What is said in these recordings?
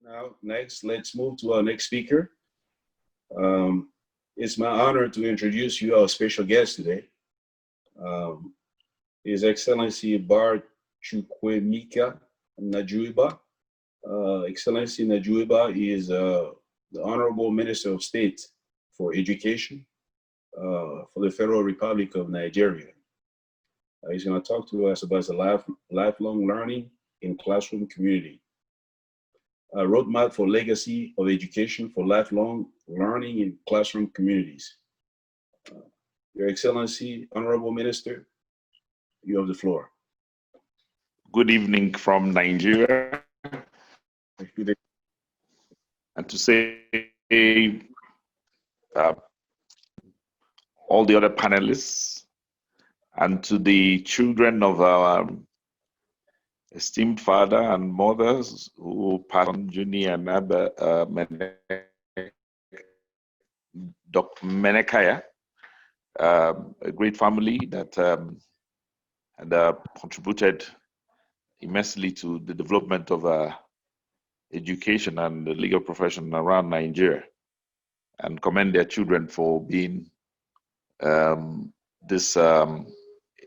Now, next, let's move to our next speaker. It's my honor to introduce you our special guest today. Um, His Excellency Bar.Chukwuemeka Nwajiuba. Excellency Nwajiuba is the Honorable Minister of State for Education for the Federal Republic of Nigeria. He's going to talk to us about the lifelong learning in classroom community. A roadmap for legacy of education for lifelong learning in classroom communities. Your Excellency, Honorable Minister, you have the floor. Good evening from Nigeria. And to say all the other panelists and to the children of our esteemed father and mothers who passed on, Juni and Dr. Menekaya, a great family that had contributed immensely to the development of education and the legal profession around Nigeria, and commend their children for being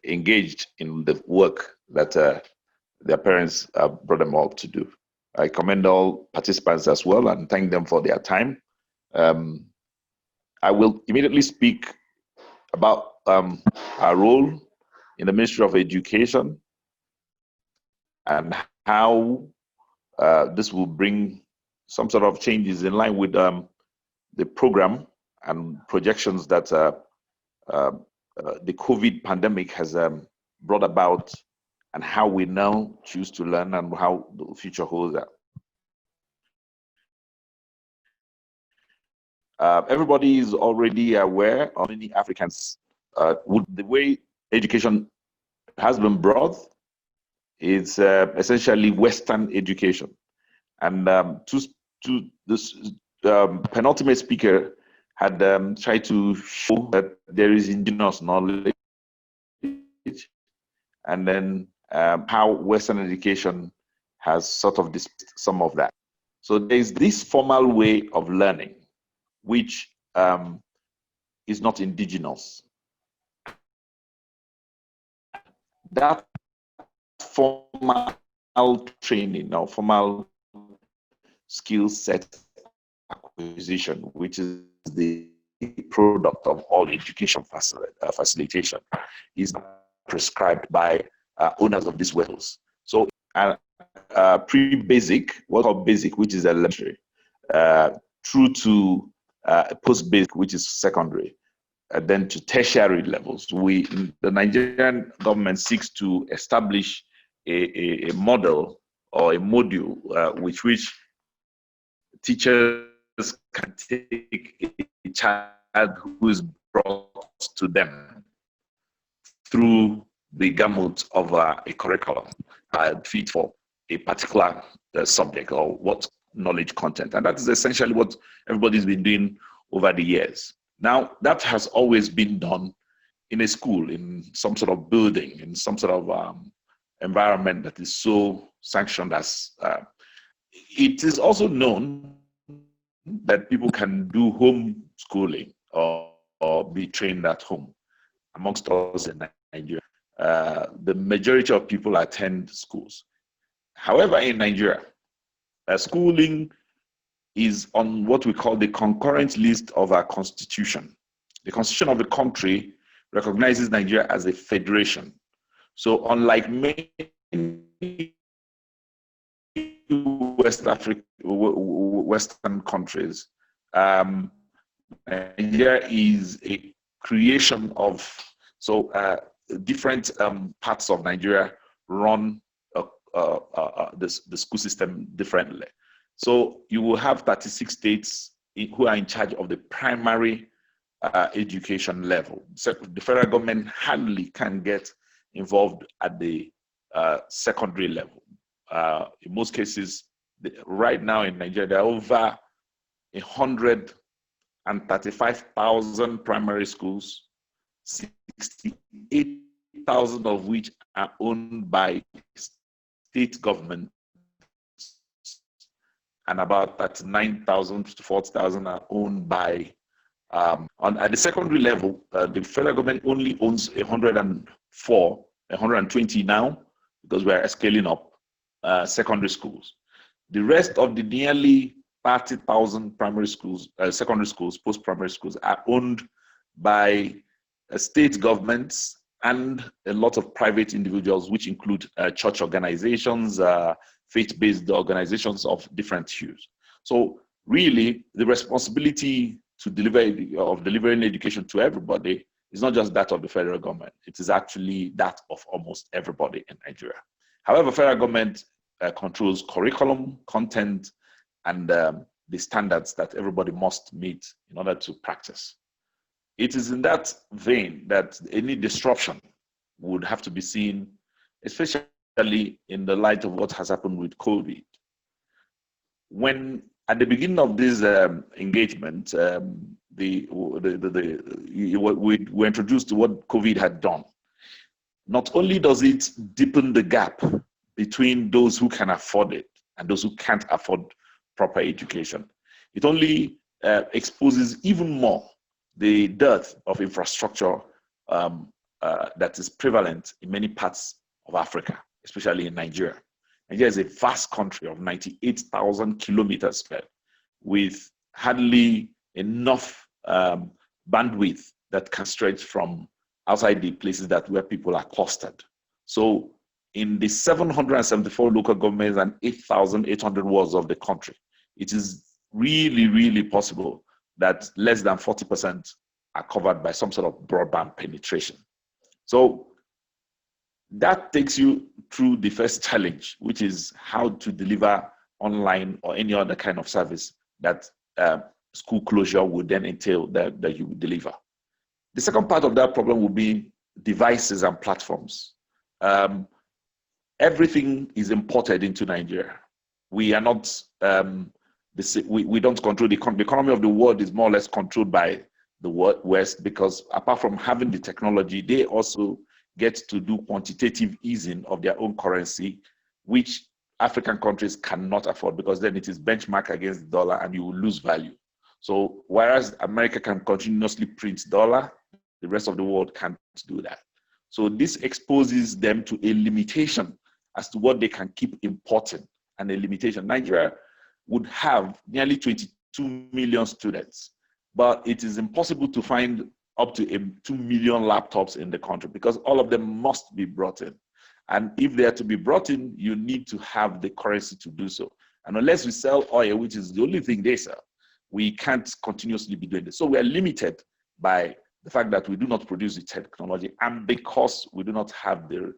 engaged in the work that their parents brought them up to do. I commend all participants as well and thank them for their time. I will immediately speak about our role in the Ministry of Education and how this will bring some sort of changes in line with the program and projections that the COVID pandemic has brought about, and how we now choose to learn and how the future holds that. Everybody is already aware of many Africans with the way education has been brought. It's essentially Western education. And this penultimate speaker had tried to show that there is indigenous knowledge, and then how Western education has sort of displaced some of that. So there's this formal way of learning, which is not indigenous. That formal training or formal skill set acquisition, which is the product of all education facilitation, is prescribed by owners of these wells. So pre-basic, what called basic, which is elementary, through to post-basic, which is secondary, then to tertiary levels. The Nigerian government seeks to establish a model or a module which teachers can take a child who is brought to them through the gamut of a curriculum fit for a particular subject or what knowledge content. And that is essentially what everybody's been doing over the years. Now, that has always been done in a school, in some sort of building, in some sort of environment that is so sanctioned as. It is also known that people can do home schooling or be trained at home. Amongst us in Nigeria, the majority of people attend schools. However, in Nigeria, schooling is on what we call the concurrent list of our constitution. The constitution of the country recognizes Nigeria as a federation. So unlike many Western countries, Nigeria is a creation of, different parts of Nigeria run the school system differently. So you will have 36 states who are in charge of the primary education level. So the federal government hardly can get involved at the secondary level. In most cases, right now in Nigeria, there are over 135,000 primary schools, 68,000 of which are owned by state government, and about 39,000 to 40,000 are owned by, at the secondary level, the federal government only owns 120 now, because we are scaling up secondary schools. The rest of the nearly 30,000 primary schools, secondary schools, post-primary schools are owned by state governments and a lot of private individuals, which include church organizations, faith-based organizations of different hues. So really, the responsibility to delivering education to everybody is not just that of the federal government. It is actually that of almost everybody in Nigeria. However, federal government controls curriculum, content, and the standards that everybody must meet in order to practice. It is in that vein that any disruption would have to be seen, especially in the light of what has happened with COVID. When at the beginning of this engagement, we were introduced to what COVID had done. Not only does it deepen the gap between those who can afford it and those who can't afford proper education, it only exposes even more the dearth of infrastructure that is prevalent in many parts of Africa, especially in Nigeria. Nigeria is a vast country of 98,000 kilometers square, with hardly enough bandwidth that can stretch from outside the places where people are clustered. So in the 774 local governments and 8,800 wards of the country, it is really, really possible that less than 40% are covered by some sort of broadband penetration. So that takes you through the first challenge, which is how to deliver online or any other kind of service that school closure would then entail that you would deliver. The second part of that problem would be devices and platforms. Everything is imported into Nigeria. We are not, we don't control the economy of the world is more or less controlled by the West, because apart from having the technology, they also get to do quantitative easing of their own currency, which African countries cannot afford, because then it is benchmarked against the dollar and you will lose value. So whereas America can continuously print dollar, the rest of the world can't do that. So this exposes them to a limitation as to what they can keep importing, and a limitation. Nigeria would have nearly 22 million students, but it is impossible to find up to 2 million laptops in the country, because all of them must be brought in. And if they are to be brought in, you need to have the currency to do so. And unless we sell oil, which is the only thing they sell, we can't continuously be doing this. So we are limited by the fact that we do not produce the technology, and because we do not have the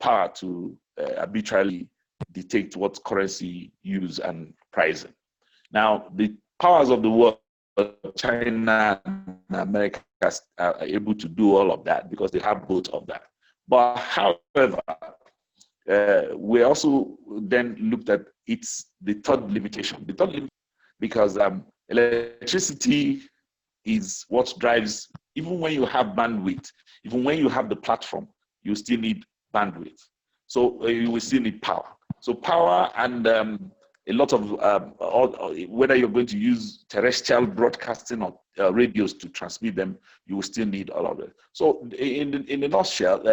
power to arbitrarily dictate what currency use and pricing. Now, the powers of the world, China and America, are able to do all of that because they have both of that. But however, we also then looked at the third limitation. The third limitation, because electricity is what drives, even when you have bandwidth, even when you have the platform, you still need bandwidth. So you will still need power. So power and a lot of, whether you're going to use terrestrial broadcasting or radios to transmit them, you will still need all of it. So in a nutshell,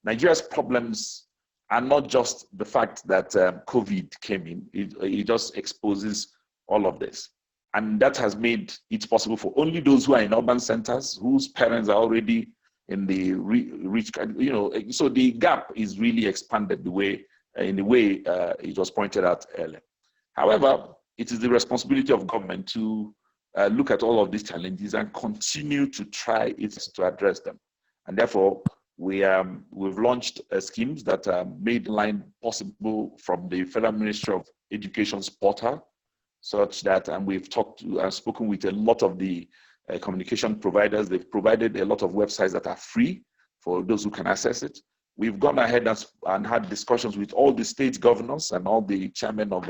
Nigeria's problems are not just the fact that COVID came in, it just exposes all of this. And that has made it possible for only those who are in urban centers, whose parents are already in the rich, so the gap is really expanded in the way it was pointed out earlier. However, it is the responsibility of government to look at all of these challenges and continue to try to address them. And therefore, we've launched schemes that made line possible from the Federal Ministry of Education's portal, such that, and we've talked to and spoken with a lot of the communication providers. They've provided a lot of websites that are free for those who can access it. We've gone ahead and had discussions with all the state governors and all the chairmen of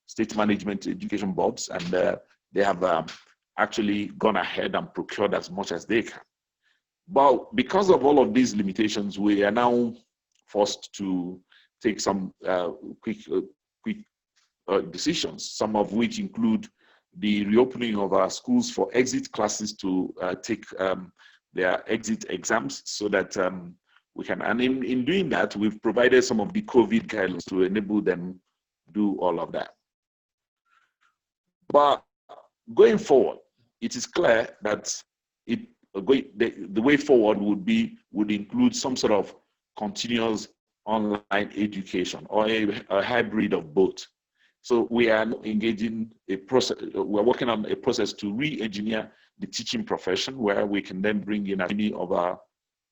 state management education boards, and they have actually gone ahead and procured as much as they can. But because of all of these limitations, we are now forced to take some quick decisions, some of which include the reopening of our schools for exit classes to take their exit exams so that we can, and in doing that, we've provided some of the COVID guidelines to enable them do all of that. But going forward, it is clear that the way forward would include some sort of continuous online education or a hybrid of both. So we are engaging a process, we're working on a process to re-engineer the teaching profession where we can then bring in as many of our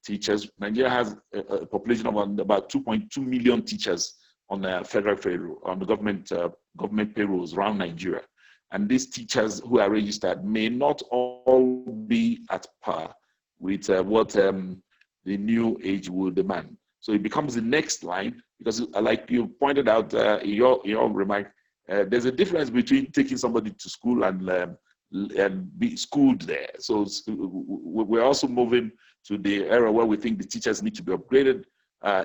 teachers. Nigeria has a population of about 2.2 million teachers on the federal payroll, on the government payrolls around Nigeria. And these teachers who are registered may not all be at par with what the new age will demand. So it becomes the next line, because like you pointed out in your remark, there's a difference between taking somebody to school and be schooled there. So we're also moving to the era where we think the teachers need to be upgraded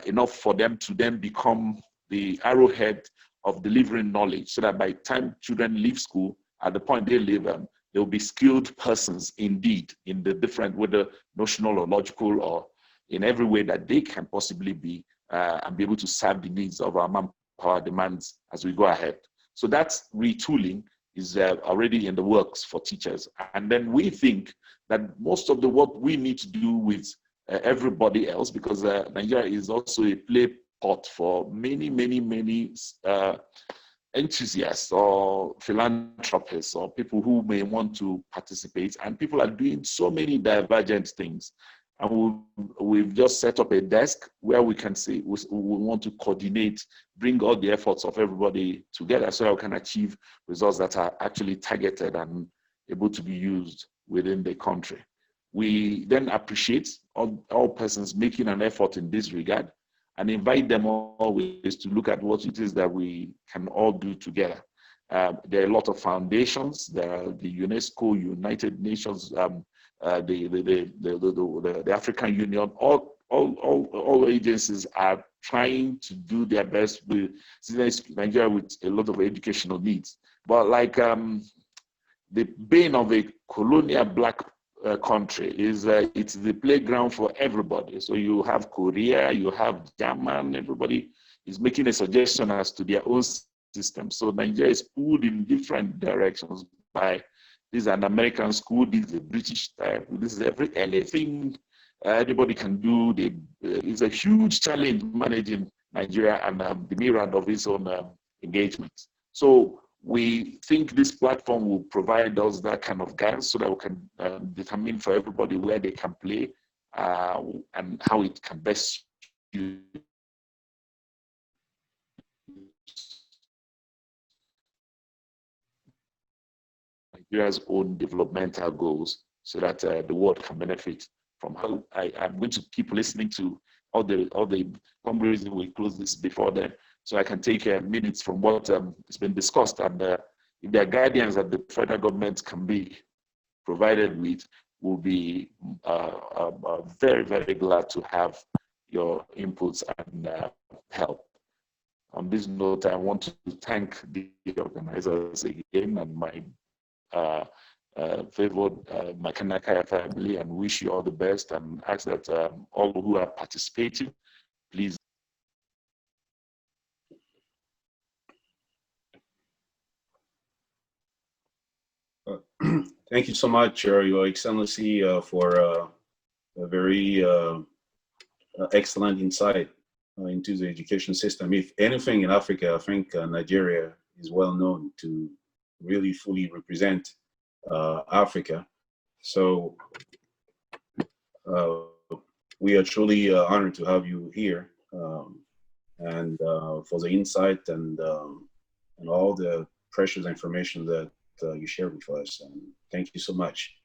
enough for them to then become the arrowhead of delivering knowledge, so that by the time children leave school, at the point they leave, they'll be skilled persons indeed in the different, whether notional or logical or in every way that they can possibly be, and be able to serve the needs of our manpower demands as we go ahead. So that retooling is already in the works for teachers. And then we think that most of the work we need to do with everybody else, because Nigeria is also a play pot for many enthusiasts or philanthropists or people who may want to participate, and people are doing so many divergent things. And we've just set up a desk where we can say we want to coordinate, bring all the efforts of everybody together so that we can achieve results that are actually targeted and able to be used within the country. We then appreciate all persons making an effort in this regard and invite them always to look at what it is that we can all do together. There are a lot of foundations. There are the UNESCO, United Nations, the African Union. All agencies are trying to do their best with Nigeria with a lot of educational needs. But like the bane of a colonial black country is it's the playground for everybody. So you have Korea, you have German, everybody is making a suggestion as to their own system. So Nigeria is pulled in different directions by this is an American school, this is a British type, this is anything anybody can do. It's a huge challenge managing Nigeria and the myriad of its own engagements. So we think this platform will provide us that kind of guidance so that we can determine for everybody where they can play and how it can best use Nigeria's own developmental goals so that the world can benefit from how I'm going to keep listening to all the fundraising. We close this before then, so I can take minutes from what has been discussed, and if there are guidance that the federal government can be provided with, we'll be very, very glad to have your inputs and help. On this note, I want to thank the organizers again and my favored Makanaka family, and wish you all the best, and ask that all who are participating, please. Thank you so much, Your Excellency, for a very excellent insight into the education system. If anything in Africa, I think Nigeria is well known to really fully represent Africa. So we are truly honored to have you here, and for the insight and all the precious information that you shared with us. And thank you so much.